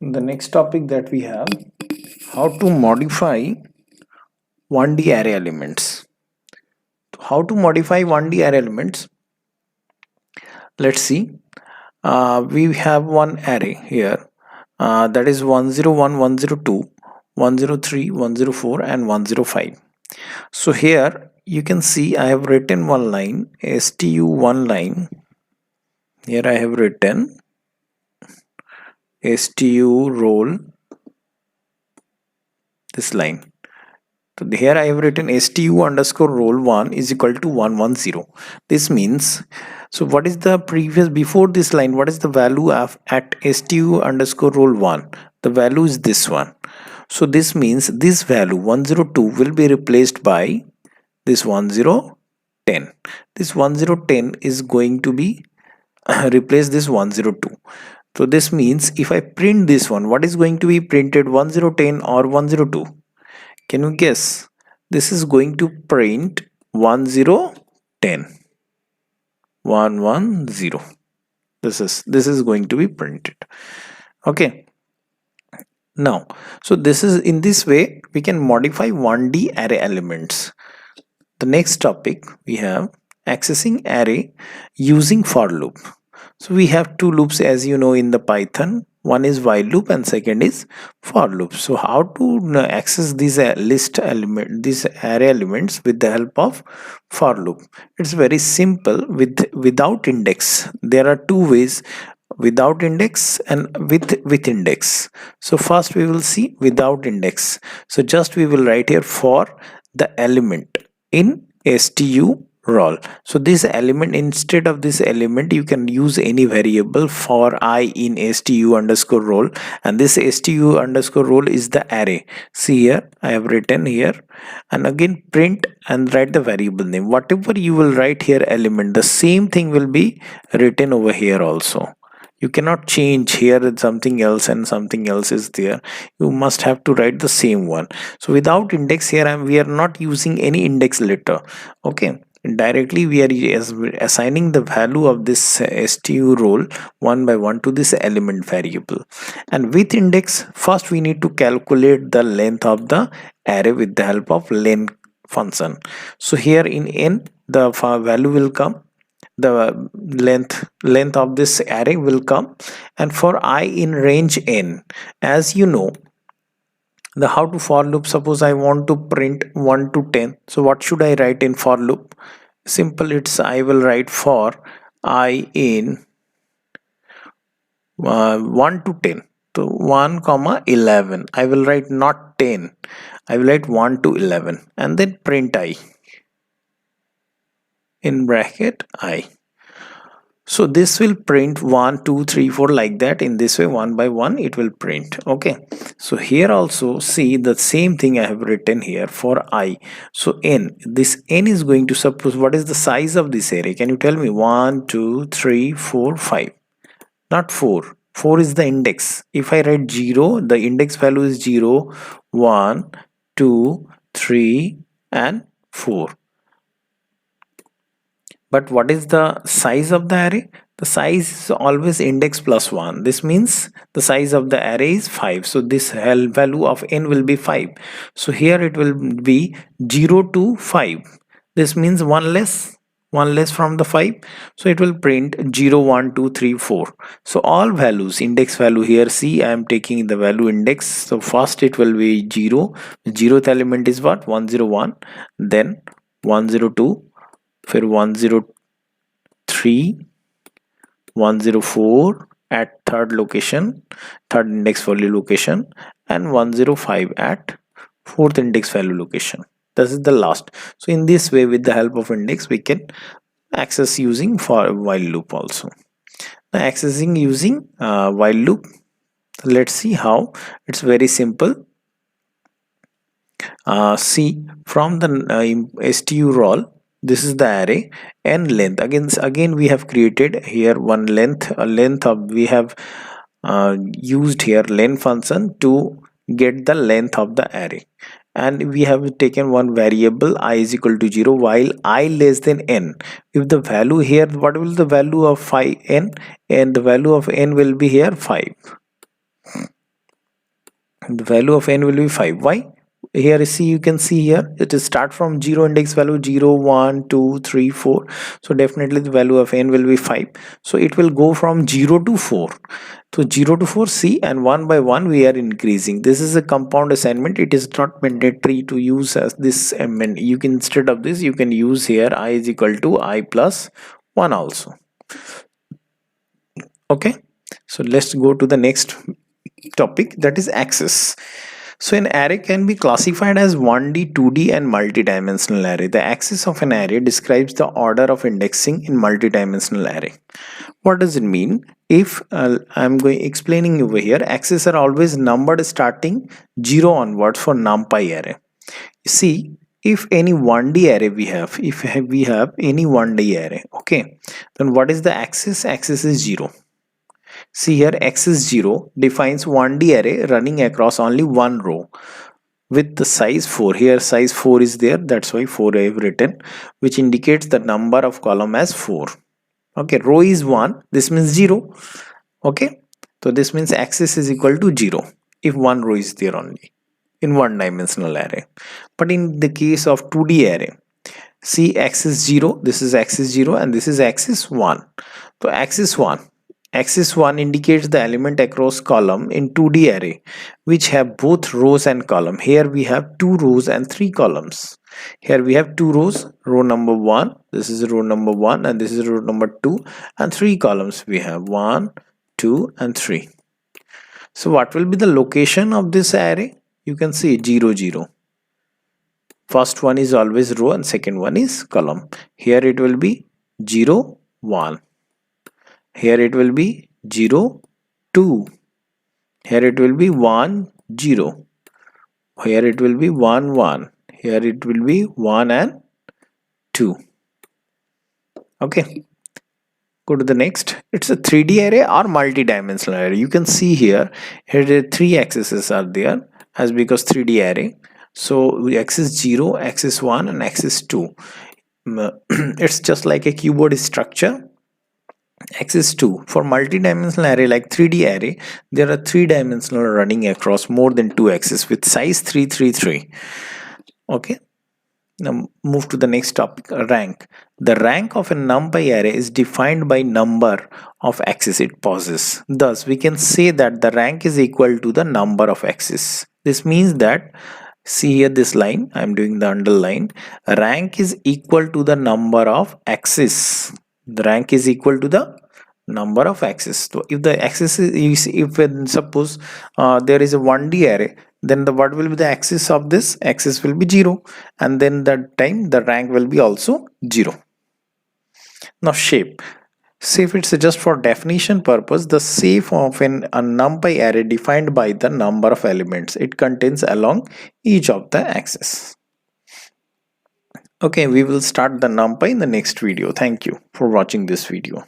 The next topic that we have, how to modify 1D array elements. How to modify 1D array elements? Let's see. We have one array here, that is 101, 102, 103, 104 and 105. So here you can see I have written one line, stu1 line. Here I have written stu roll, this line. So here I have written stu underscore roll 1 is equal to 110. This means, so what is the previous, before this line, what is the value of at stu underscore roll 1? The value is this one. So this means this value 102 will be replaced by this 1010. This 1010 is going to be replace this 102. So this means if I print this one, what is going to be printed, 1010 or 102? Can you guess? This is going to print 1010, 110. This is going to be printed. Okay. Now, so this is, in this way we can modify 1D array elements. The next topic we have accessing array using for loop. So we have two loops, as you know, in the Python. One is while loop and second is for loop. So how to access these these array elements with the help of for loop? It's very simple. Without index, there are two ways: without index and with index. So first we will see without index. So just we will write here for the element in stu roll. So this element, instead of this element you can use any variable for I in stu underscore roll, and this stu underscore roll is the array. See here I have written here, and again print and write the variable name. Whatever you will write here element, the same thing will be written over here also. You cannot change here something else and something else is there. You must have to write the same one. So without index, here we are not using any index letter. Okay, directly we are assigning the value of this stu roll one by one to this element variable. And with index, first we need to calculate the length of the array with the help of len function. So here in n, the value will come, the length of this array will come, and for I in range n, as you know, the how to for loop, suppose I want to print 1 to 10. So what should I write in for loop? Simple, it's I will write for I in 1 to 10. So 1 comma 11 I will write, not 10, I will write 1 to 11, and then print I in bracket I. So this will print 1 2 3 4 like that. In this way, one by one it will print. Okay, so here also see the same thing I have written here for I. So n, this n is going to, suppose, what is the size of this array? Can you tell me? 1 2 3 4 5, not 4. 4 is the index. If I write 0, the index value is 0 1 2 3 and 4. But what is the size of the array? The size is always index plus 1. This means the size of the array is 5. So this value of n will be 5. So here it will be 0 to 5. This means one less from the 5. So it will print 0 1 2 3 4. So all values, index value here, see I am taking the value index. So first it will be 0. 0th element is what? 101. Then 102. फिर 103, 104 at third index value location, and 105 at fourth index value location. This is the last. So in this way, with the help of index, we can access using for while loop also. Now accessing using while loop, let's see how. It's very simple. See, from the stu roll, this is the array n length. Again we have created here one length, we have used here len function to get the length of the array, and we have taken one variable I is equal to 0 while I less than n. If the value here, what will the value of 5 n, and the value of n will be here 5. The value of n will be 5. Why? Here see, you can see here it is start from 0 index value 0 1 2 3 4, so definitely the value of n will be 5. So it will go from 0 to 4. So 0 to 4, see, and one by one we are increasing. This is a compound assignment. It is not mandatory to use as this mn. You can, instead of this, you can use here I is equal to I plus 1 also. Okay, so let's go to the next topic, that is axis. So an array can be classified as 1D, 2D and multidimensional array. The axis of an array describes the order of indexing in multidimensional array. What does it mean? If I'm going explaining over here, axes are always numbered starting 0 onwards for numpy array. See, if any 1D array we have, if we have any 1D array, okay, then what is the axis? Axis is 0. See here, axis 0 defines 1D array running across only one row with the size 4. Here size 4 is there, that's why 4 I have written, which indicates the number of column as 4. Okay, row is 1, this means 0. Okay, so this means axis is equal to 0 if one row is there only in one dimensional array. But in the case of 2D array, see axis 0, this is axis 0 and this is axis 1. So axis 1 indicates the element across column in 2D array which have both rows and column. Here we have 2 rows and 3 columns. Here we have 2 rows, row number 1, this is row number 1 and this is row number 2, and 3 columns we have 1, 2 and 3. So what will be the location of this array? You can see 0 0. First one is always row and second one is column. Here it will be 0 1. Here it will be 0 2. Here it will be 1 0. Here it will be 1 1. Here it will be 1 and 2. Okay, go to the next. It's a 3D array or multi-dimensional array. You can see here the 3 axes are there, as because 3D array. So axis 0, axis 1 and axis 2. It's just like a keyboard structure. Axis 2, for multi-dimensional array like 3D array, there are 3 dimensional running across more than 2 axes with size 3 3 3. Okay, now move to the next topic, rank. The rank of a numpy array is defined by number of axes it possesses. Thus we can say that the rank is equal to the number of axes. This means that, see here this line, I am doing the underline, rank is equal to the number of axes. The rank is equal to the number of axes. So if the axis is, if suppose there is a 1D array, then what will be the axis of this? Axis will be 0, and then that time the rank will be also 0. Now shape. If it's just for definition purpose, the shape of a numpy array defined by the number of elements it contains along each of the axes. Okay, we will start the numpy in the next video. Thank you for watching this video.